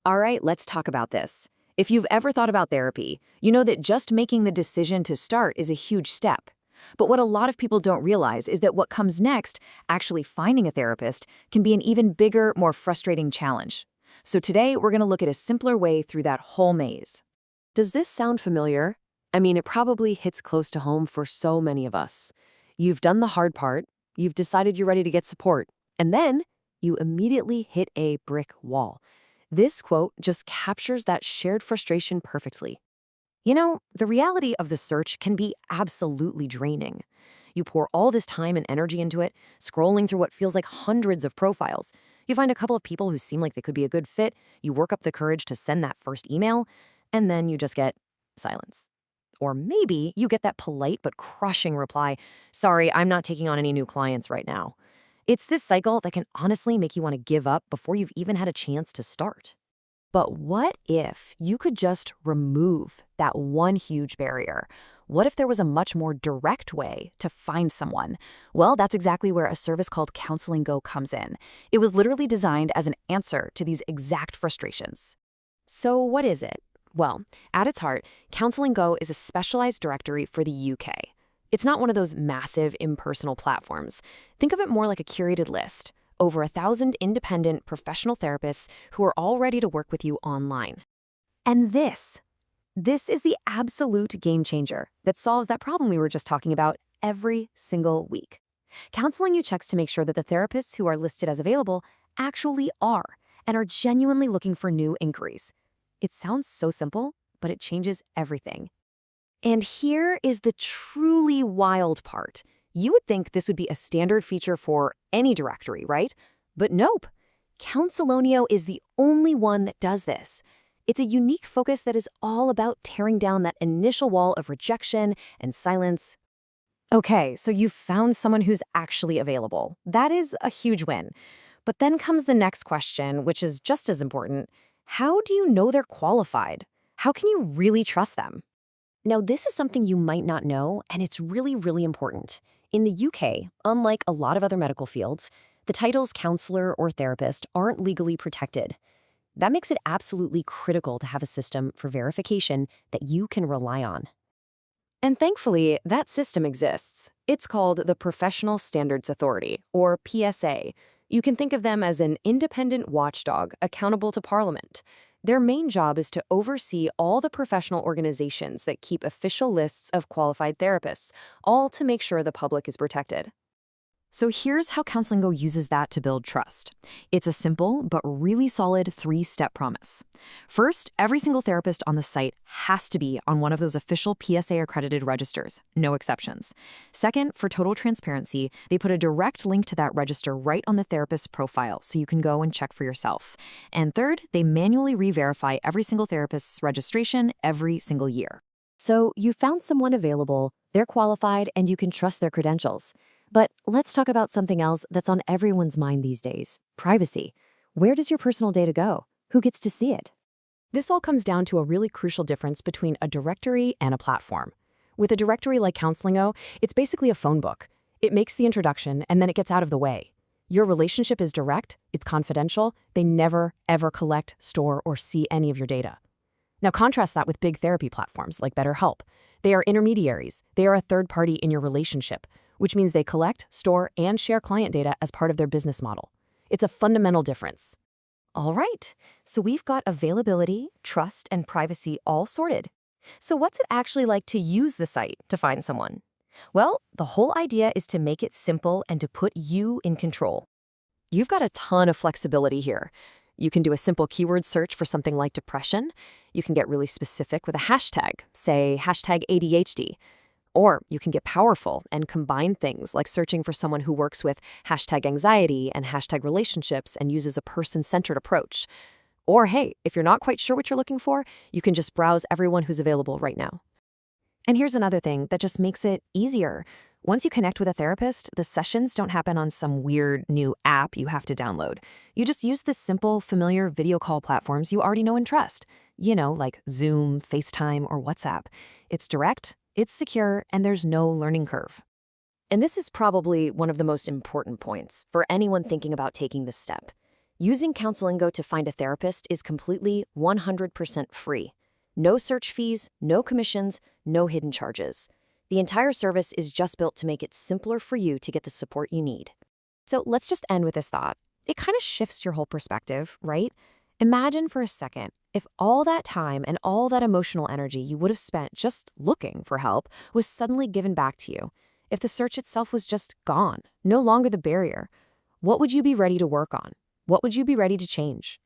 All right, let's talk about this. If you've ever thought about therapy, you know that just making the decision to start is a huge step. But what a lot of people don't realize is that what comes next, actually finding a therapist, can be an even bigger, more frustrating challenge. So today, we're going to look at a simpler way through that whole maze. Does this sound familiar? I mean, it probably hits close to home for so many of us. You've done the hard part, you've decided you're ready to get support, and then you immediately hit a brick wall. This quote just captures that shared frustration perfectly. You know, the reality of the search can be absolutely draining. You pour all this time and energy into it, scrolling through what feels like hundreds of profiles. You find a couple of people who seem like they could be a good fit, you work up the courage to send that first email, and then you just get silence. Or maybe you get that polite but crushing reply, "Sorry, I'm not taking on any new clients right now." It's this cycle that can honestly make you want to give up before you've even had a chance to start. But what if you could just remove that one huge barrier? What if there was a much more direct way to find someone? Well, that's exactly where a service called Counseling Go comes in. It was literally designed as an answer to these exact frustrations. So what is it? Well, at its heart, Counseling Go is a specialized directory for the UK. It's not one of those massive impersonal platforms. Think of it more like a curated list. Over 1,000 independent professional therapists who are all ready to work with you online. And this is the absolute game changer that solves that problem we were just talking about every single week. Counseling You checks to make sure that the therapists who are listed as available actually are and are genuinely looking for new inquiries. It sounds so simple, but it changes everything. And here is the truly wild part. You would think this would be a standard feature for any directory, right? But nope. Counselonio is the only one that does this. It's a unique focus that is all about tearing down that initial wall of rejection and silence. Okay, so you've found someone who's actually available. That is a huge win. But then comes the next question, which is just as important. How do you know they're qualified? How can you really trust them? Now, this is something you might not know, and it's really, really important. In the UK, unlike a lot of other medical fields, the titles counselor or therapist aren't legally protected. That makes it absolutely critical to have a system for verification that you can rely on. And thankfully, that system exists. It's called the Professional Standards Authority, or PSA. You can think of them as an independent watchdog accountable to Parliament. Their main job is to oversee all the professional organizations that keep official lists of qualified therapists, all to make sure the public is protected. So here's how Counseling Go uses that to build trust. It's a simple but really solid 3-step promise. First, every single therapist on the site has to be on one of those official PSA-accredited registers, no exceptions. Second, for total transparency, they put a direct link to that register right on the therapist's profile so you can go and check for yourself. And third, they manually re-verify every single therapist's registration every single year. So you found someone available, they're qualified, and you can trust their credentials. But let's talk about something else that's on everyone's mind these days: privacy. Where does your personal data go? Who gets to see it? This all comes down to a really crucial difference between a directory and a platform. With a directory like Counseling.O, it's basically a phone book. It makes the introduction and then it gets out of the way. Your relationship is direct, it's confidential, they never, ever collect, store, or see any of your data. Now contrast that with big therapy platforms like BetterHelp. They are intermediaries. They are a third party in your relationship, which means they collect, store, and share client data as part of their business model. It's a fundamental difference. All right, so we've got availability, trust, and privacy all sorted. So what's it actually like to use the site to find someone? Well, the whole idea is to make it simple and to put you in control. You've got a ton of flexibility here. You can do a simple keyword search for something like depression. You can get really specific with a hashtag, say hashtag ADHD. Or you can get powerful and combine things like searching for someone who works with hashtag anxiety and hashtag relationships and uses a person-centered approach. Or hey, if you're not quite sure what you're looking for, you can just browse everyone who's available right now. And here's another thing that just makes it easier. Once you connect with a therapist, the sessions don't happen on some weird new app you have to download. You just use the simple, familiar video call platforms you already know and trust. You know, like Zoom, FaceTime, or WhatsApp. It's direct, it's secure, and there's no learning curve. And this is probably one of the most important points for anyone thinking about taking this step. Using Counseling Go to find a therapist is completely 100% free. No search fees, no commissions, no hidden charges. The entire service is just built to make it simpler for you to get the support you need. So let's just end with this thought. It kind of shifts your whole perspective, right? Imagine for a second if all that time and all that emotional energy you would have spent just looking for help was suddenly given back to you. If the search itself was just gone, no longer the barrier, what would you be ready to work on? What would you be ready to change?